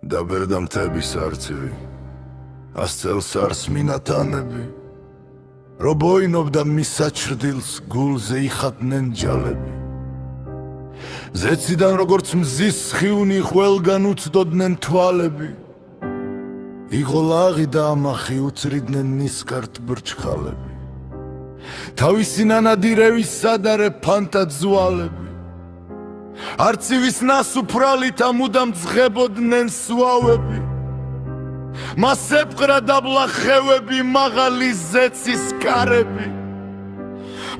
Დაბერდა მთების არწივი, 100 წელს არს მინათანები, რობოინობდა მის საჩრდილს, გულზე იხატნენ ჯალები. ზეციდან როგორც მზის სხივნი ყველგან უცდოდნენ თვალები, იყო ლაღი და ამახი უცრიდნენ ნისკარტ ბრჩხალები. თავისი ნანადირევის სადარე ფანტად ზვალები, არწივის ნასუფრალით ამუდამ ძღებოდნენ სვავები. მას ეპყრა დაბლა ხევები, მაღალი ზეცის კარები.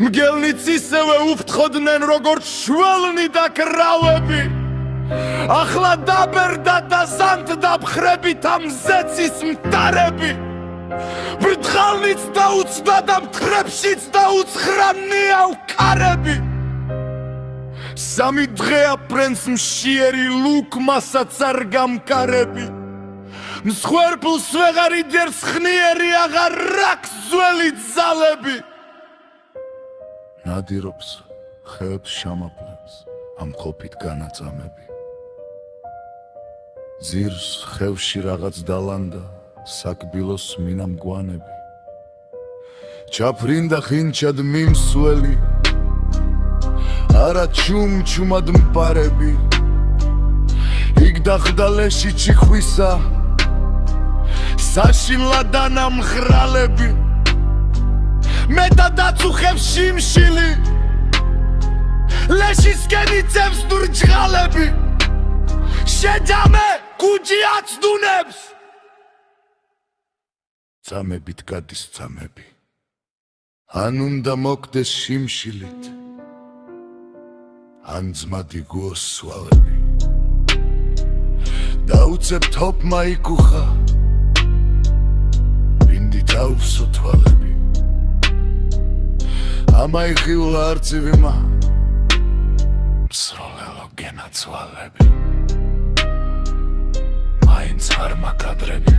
მგელნიც ისევე უფრთხოდნენ როგორც შველნი და კრავები. ახლა დაბერდა და ზანდდა მხრებით ამ ზეცის მტარები. ბრთხალნიც დაუცდა და მტრებშიც დაუცხრანია ვკარები. სამი დღეა პრენს მშიერი ლუკმასაც არ გამკარები. მსხვერპლს ვეღარ იჯერს ხნიერი, აღარ აქვს ძველი ძალები. ნადირობს ხეებს შამაპლებს ამ ყოფით განაწამები. ძირს ხევში რაღაც დალანდა საკბილოს მინამგვანები. ჩაფრინდა ხინჩად მიმსველი, არა ჩუმჩუმად მპარები. იქ დახდა ლეში ჩიხვისა, საშილად ანამხრალები. მეტადაც უხებს შიმშილი, ლეშისკენ იწევს დურჯღალები. შეჯამე კუჭი აცდუნებს, წამებით გადის წამები. ან უნდა მოკდეს შიმშილით, ან ძმადი გუოს სვალები. დაუცებ თოფმა იკუხა, ბინდი თავსო თვალები. ამაიხიულა არწივიმა, მსროლელო გენაცვალები. მაინც არ მაკადრები.